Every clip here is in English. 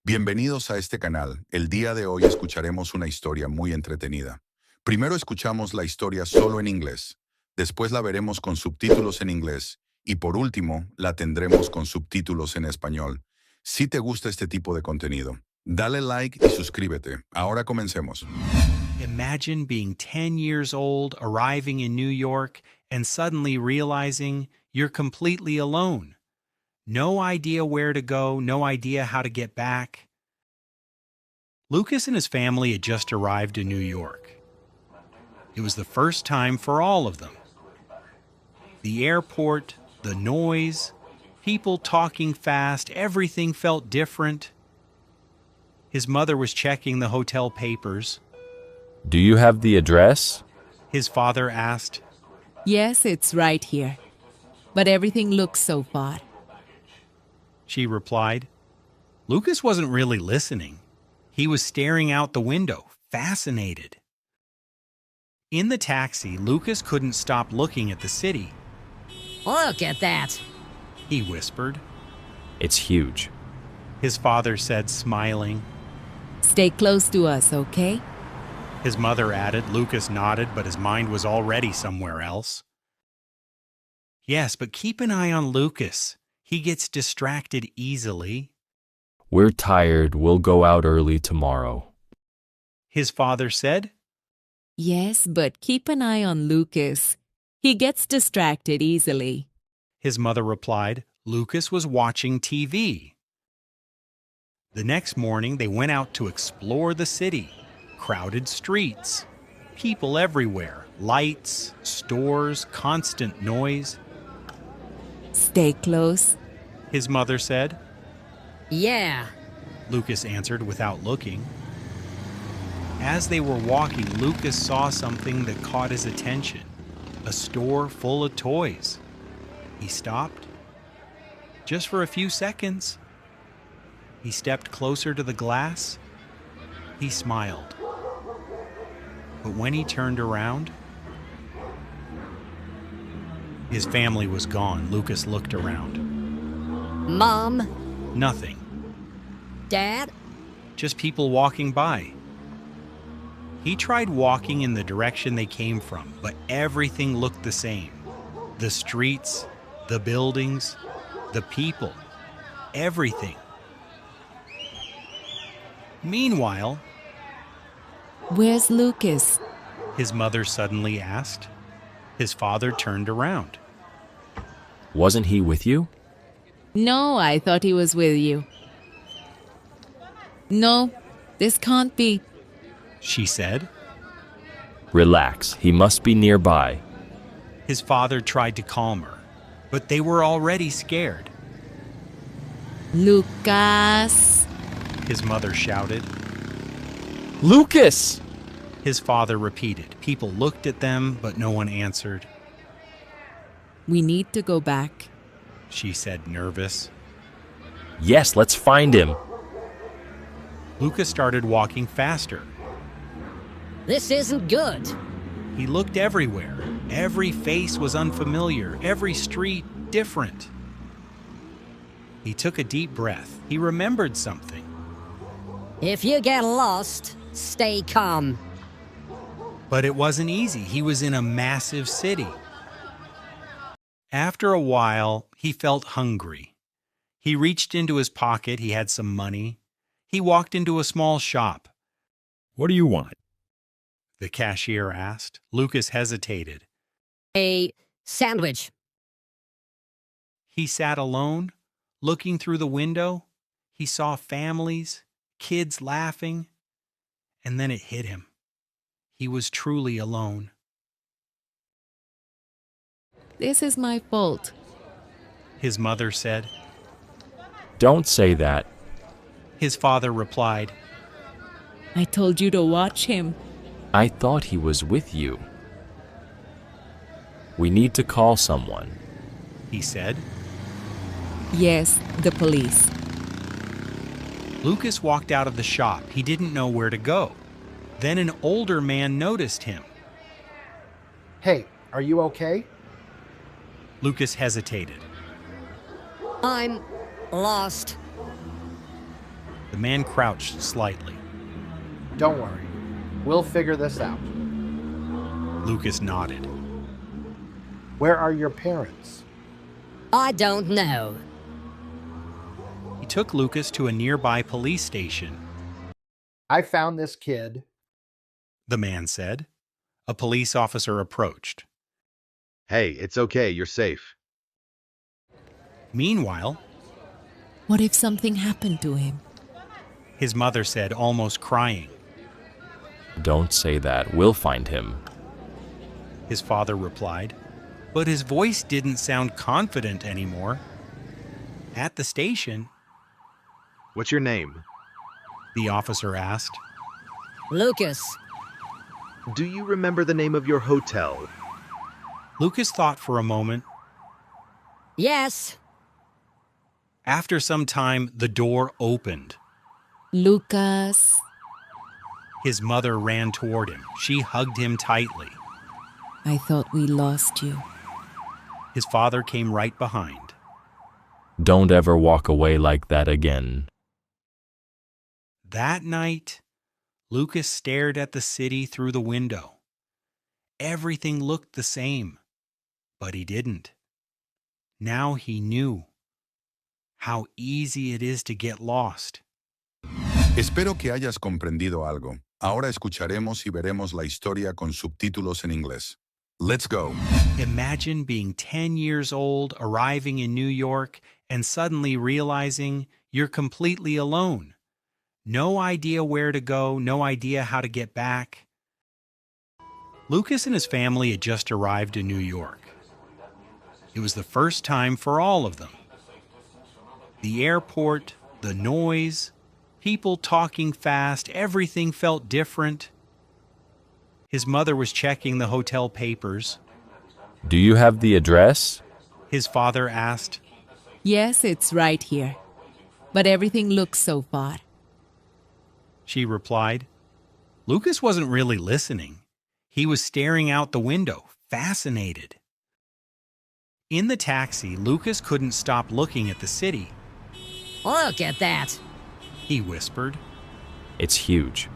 Bienvenidos a este canal. El día de hoy escucharemos una historia muy entretenida. Primero escuchamos la historia solo en inglés, después la veremos con subtítulos en inglés y por último la tendremos con subtítulos en español. Si te gusta este tipo de contenido, dale like y suscríbete. Ahora comencemos. Imagine being 10 years old, arriving in New York, and suddenly realizing you're completely alone. No idea where to go, no idea how to get back. Lukas and his family had just arrived in New York. It was the first time for all of them. The airport, the noise, people talking fast, everything felt different. His mother was checking the hotel papers. Do you have the address? His father asked. Yes, it's right here. But everything looks so far. She replied. Lukas wasn't really listening. He was staring out the window, fascinated. In the taxi, Lukas couldn't stop looking at the city. Look at that! He whispered. It's huge. His father said, smiling. Stay close to us, okay? His mother added. Lukas nodded, but his mind was already somewhere else. Yes, but keep an eye on Lukas. He gets distracted easily. We're tired. We'll go out early tomorrow. His father said. Yes, but keep an eye on Lukas. He gets distracted easily. His mother replied. Lukas was watching TV. The next morning, they went out to explore the city. Crowded streets, people everywhere, lights, stores, constant noise. Stay close. His mother said. Yeah. Lukas answered without looking. As they were walking, Lukas saw something that caught his attention. A store full of toys. He stopped. Just for a few seconds. He stepped closer to the glass. He smiled. But when he turned around, his family was gone. Lukas looked around. Mom? Nothing. Dad? Just people walking by. He tried walking in the direction they came from, but everything looked the same. The streets, the buildings, the people, everything. Meanwhile, Where's Lukas? his mother suddenly asked. His father turned around. Wasn't he with you? No, I thought he was with you. No, this can't be. She said. Relax. He must be nearby. His father tried to calm her, but they were already scared. Lukas. His mother shouted. Lukas! His father repeated. People looked at them, but no one answered. We need to go back. She said, nervous. Yes, let's find him. Lukas started walking faster. This isn't good. He looked everywhere. Every face was unfamiliar, every street different. He took a deep breath. He remembered something. If you get lost, stay calm. But it wasn't easy. He was in a massive city. After a while, he felt hungry. He reached into his pocket. He had some money. He walked into a small shop. What do you want? The cashier asked. Lukas hesitated. A sandwich. He sat alone, looking through the window. He saw families, kids laughing, and then it hit him. He was truly alone. This is my fault. His mother said. Don't say that. His father replied. I told you to watch him. I thought he was with you. We need to call someone. He said. Yes, the police. Lukas walked out of the shop. He didn't know where to go. Then an older man noticed him. Hey, are you okay? Lukas hesitated. I'm lost. The The man crouched slightly. Don't worry. We'll figure this out. Lukas nodded. Where are your parents? I don't know. He took Lukas to a nearby police station. I found this kid. The man said. A police officer approached. Hey, it's okay, you're safe. Meanwhile, What if something happened to him? his mother said, almost crying. Don't say that. We'll find him. His father replied, but his voice didn't sound confident anymore. At the station, What's your name? the officer asked. Lukas. Do you remember the name of your hotel? Lukas thought for a moment. Yes. After some time, the door opened. Lukas. His mother ran toward him. She hugged him tightly. I thought we lost you. His father came right behind. Don't ever walk away like that again. That night, Lukas stared at the city through the window. Everything looked the same, but he didn't. Now he knew how easy it is to get lost. Espero que hayas comprendido algo. Ahora escucharemos y veremos la historia con subtítulos en inglés. Let's go. Imagine being 10 years old, arriving in New York, and suddenly realizing you're completely alone. No idea where to go, no idea how to get back. Lukas and his family had just arrived in New York. It was the first time for all of them. The airport, the noise, people talking fast, everything felt different. His mother was checking the hotel papers. Do you have the address? His father asked. Yes, it's right here. But everything looks so far. She replied. Lukas wasn't really listening. He was staring out the window, fascinated. In the taxi, Lukas couldn't stop looking at the city. Look at that. He whispered. It's huge.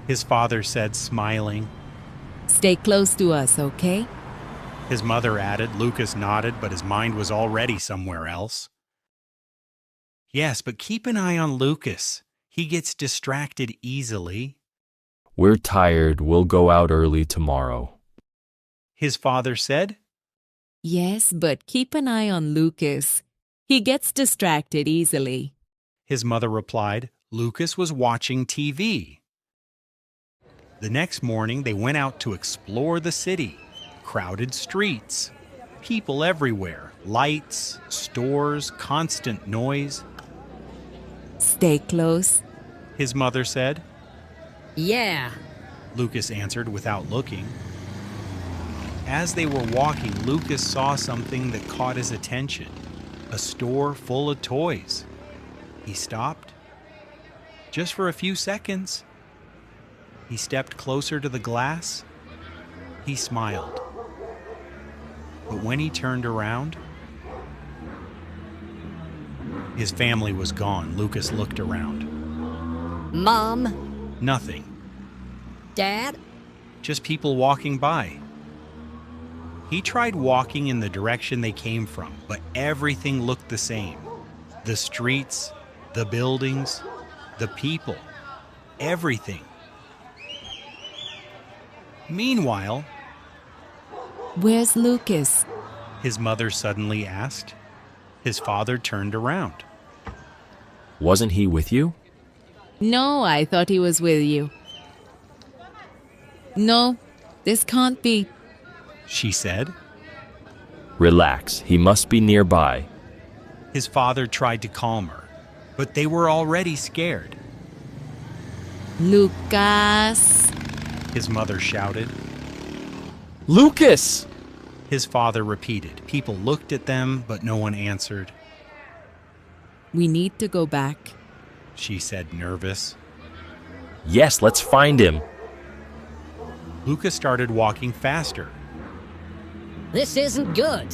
His father said, smiling. Stay close to us, okay? His mother added. Lukas nodded, but his mind was already somewhere else. Yes, but keep an eye on Lukas. He gets distracted easily. We're tired. We'll go out early tomorrow. His father said. Yes, but keep an eye on Lukas. He gets distracted easily. His mother replied. Lukas was watching TV. The next morning, they went out to explore the city. Crowded streets, people everywhere, lights, stores, constant noise. Stay close. His mother said. Yeah. Lukas answered without looking. As they were walking, Lukas saw something that caught his attention. A store full of toys. He stopped. Just for a few seconds. He stepped closer to the glass. He smiled. But when he turned around, his family was gone. Lukas looked around. Mom. Nothing. Dad. Just people walking by. He tried walking in the direction they came from, but everything looked the same. The streets, the buildings, the people, everything. Meanwhile, Where's Lukas? his mother suddenly asked. His father turned around. Wasn't he with you? No, I thought he was with you. No, this can't be. She said. Relax. He must be nearby. His father tried to calm her, but they were already scared. Lukas. His mother shouted. Lukas! His father repeated. People looked at them, but no one answered. We need to go back. She said, nervous. Yes, let's find him. Lukas started walking faster. This isn't good.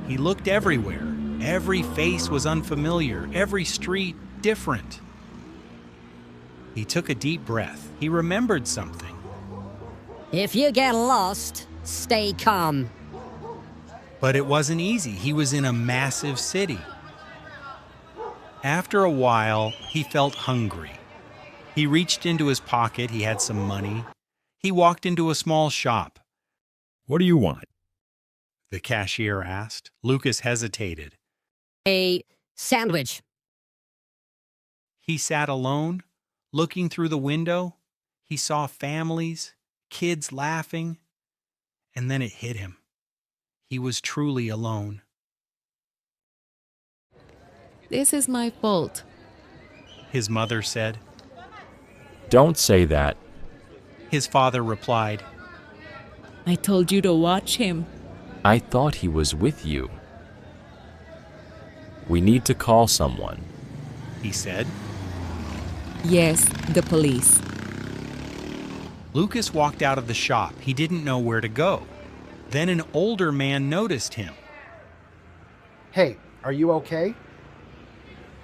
He looked everywhere. Every face was unfamiliar, every street different. He took a deep breath. He remembered something. If you get lost, stay calm. But it wasn't easy. He was in a massive city. After a while, he felt hungry. He reached into his pocket. He had some money. He walked into a small shop. What do you want? The cashier asked. Lukas hesitated. A sandwich. He sat alone, looking through the window. He saw families, kids laughing, and then it hit him. He was truly alone. This is my fault. His mother said. Don't say that. His father replied. I told you to watch him. I thought he was with you. We need to call someone. He said. Yes, the police. Lukas walked out of the shop. He didn't know where to go. Then an older man noticed him. Hey, are you okay?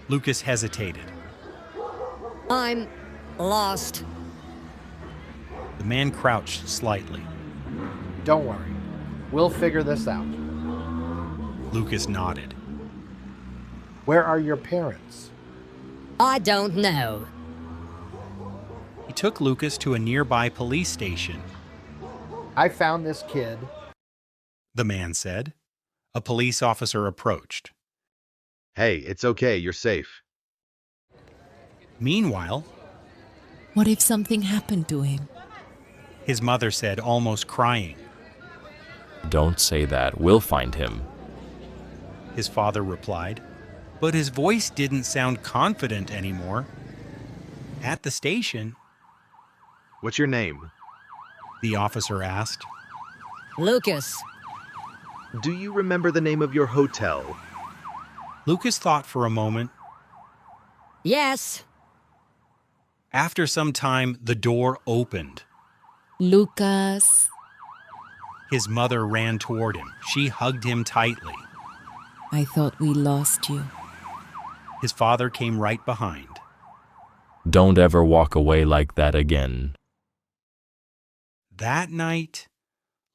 Lukas hesitated. I'm lost. The man crouched slightly. Don't worry. We'll figure this out. Lukas nodded. Where are your parents? I don't know. He took Lukas to a nearby police station. I found this kid. The man said. A police officer approached. Hey, it's okay, you're safe. Meanwhile, What if something happened to him? his mother said, almost crying. Don't say that. We'll find him. His father replied, but his voice didn't sound confident anymore. At the station, What's your name? the officer asked. Lukas. Do you remember the name of your hotel? Lukas thought for a moment. Yes. After some time, the door opened. Lukas. His mother ran toward him. She hugged him tightly. I thought we lost you. His father came right behind. Don't ever walk away like that again. That night,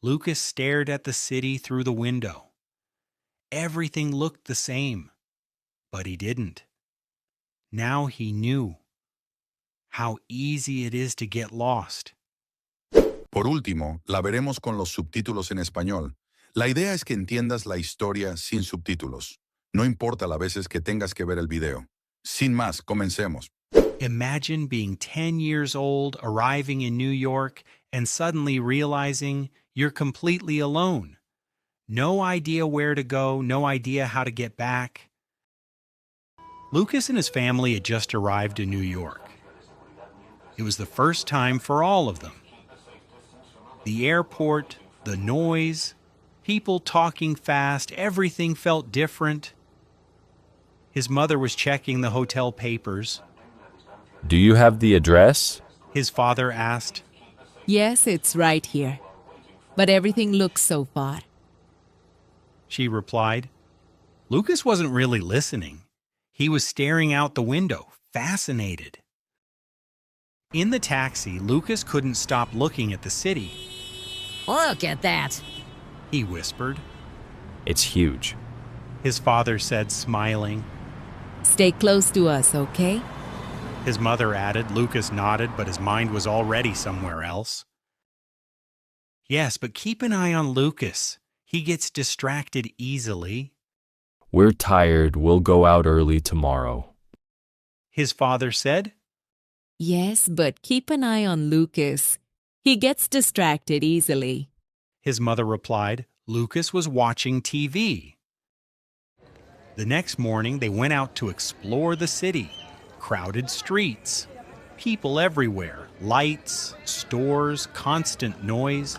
Lukas stared at the city through the window. Everything looked the same, but he didn't. Now he knew how easy it is to get lost. Por último, la veremos con los subtítulos en español. La idea es que entiendas la historia sin subtítulos. No importa las veces que tengas que ver el video. Sin más, comencemos. Imagine being 10 years old, arriving in New York, and suddenly realizing you're completely alone. No idea where to go, no idea how to get back. Lukas and his family had just arrived in New York. It was the first time for all of them. The airport, the noise, people talking fast, everything felt different. His mother was checking the hotel papers. Do you have the address? His father asked. Yes, it's right here. But everything looks so far. She replied. Lukas wasn't really listening. He was staring out the window, fascinated. In the taxi, Lukas couldn't stop looking at the city. Look at that. He whispered. It's huge. His father said, smiling. Stay close to us, okay? His mother added. Lukas nodded, but his mind was already somewhere else. Yes, but keep an eye on Lukas. He gets distracted easily. We're tired. We'll go out early tomorrow. His father said. Yes, but keep an eye on Lukas. He gets distracted easily. His mother replied. Lukas was watching TV. The next morning, they went out to explore the city. Crowded streets, people everywhere, lights, stores, constant noise.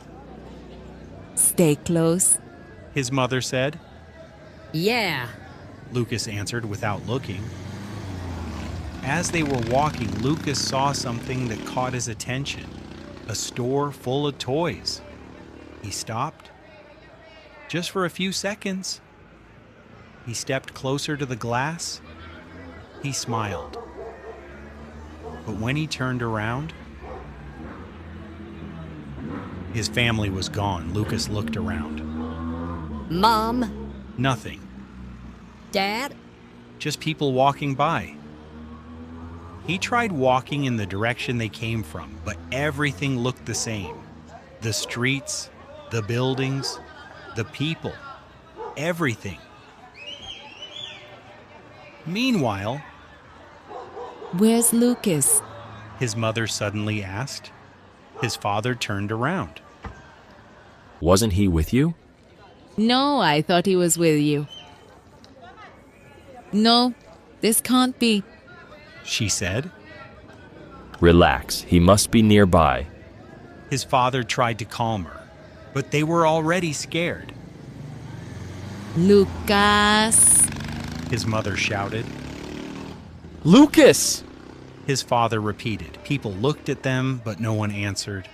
Stay close. His mother said. Yeah. Lukas answered without looking. As they were walking, Lukas saw something that caught his attention. A store full of toys. He stopped. Just for a few seconds. He stepped closer to the glass. He smiled. But when he turned around, his family was gone. Lukas looked around. Mom? Nothing. Dad? Just people walking by. He tried walking in the direction they came from, but everything looked the same. The streets, the buildings, the people, everything. Meanwhile, Where's Lukas? his mother suddenly asked. His father turned around. Wasn't he with you? No, I thought he was with you. No, this can't be. She said. Relax, he must be nearby. His father tried to calm her, but they were already scared. Lukas. His mother shouted. Lukas! His father repeated. People looked at them, but no one answered.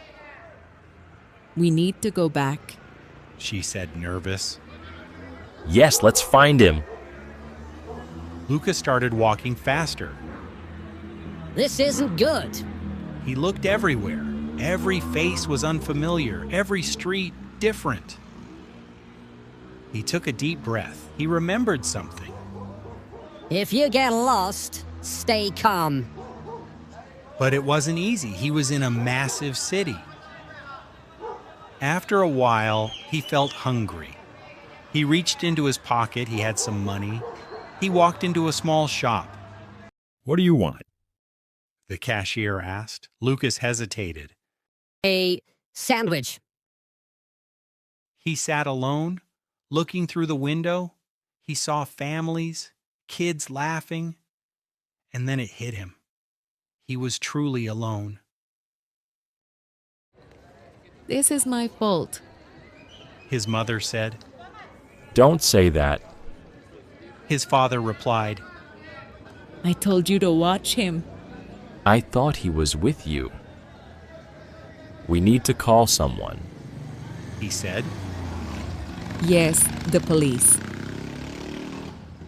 We need to go back. She said, nervous. Yes, let's find him. Lukas started walking faster. This isn't good. He looked everywhere. Every face was unfamiliar, every street different. He took a deep breath. He remembered something. If you get lost, stay calm. But it wasn't easy. He was in a massive city. After a while, he felt hungry. He reached into his pocket. He had some money. He walked into a small shop. What do you want? The cashier asked. Lukas hesitated. A sandwich. He sat alone, looking through the window. He saw families, kids laughing, and then it hit him. He was truly alone. This is my fault. His mother said. Don't say that. His father replied. I told you to watch him. I thought he was with you. We need to call someone. He said. Yes, the police.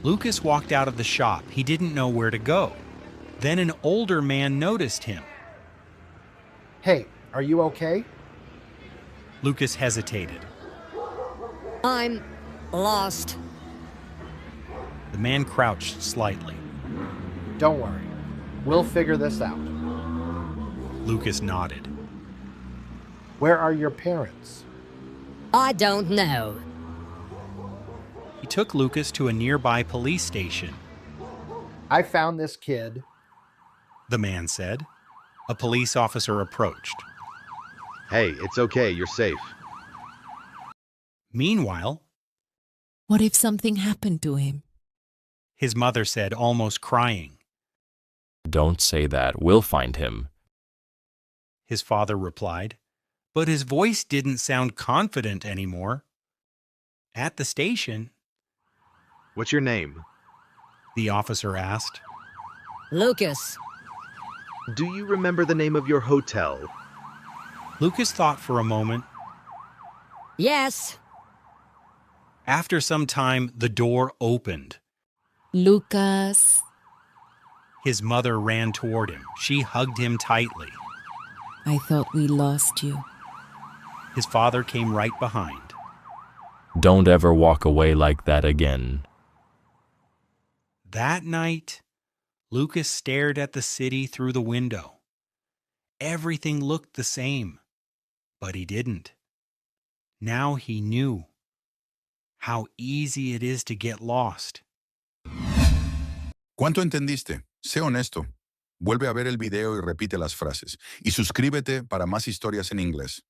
Lukas walked out of the shop. He didn't know where to go. Then an older man noticed him. Hey, are you okay? Lukas hesitated. I'm lost. The man crouched slightly. Don't worry. We'll figure this out. Lukas nodded. Where are your parents? I don't know. He took Lukas to a nearby police station. I found this kid. The man said. A police officer approached. Hey, it's okay, you're safe. Meanwhile, What if something happened to him? his mother said, almost crying. Don't say that. We'll find him. His father replied, but his voice didn't sound confident anymore. At the station, What's your name? the officer asked. Lukas. Do you remember the name of your hotel? Lukas thought for a moment. Yes. After some time, the door opened. Lukas. His mother ran toward him. She hugged him tightly. I thought we lost you. His father came right behind. Don't ever walk away like that again. That night, Lukas stared at the city through the window. Everything looked the same, but he didn't. Now he knew how easy it is to get lost. ¿Cuánto entendiste? Sé honesto. Vuelve a ver el video y repite las frases. Y suscríbete para más historias en inglés.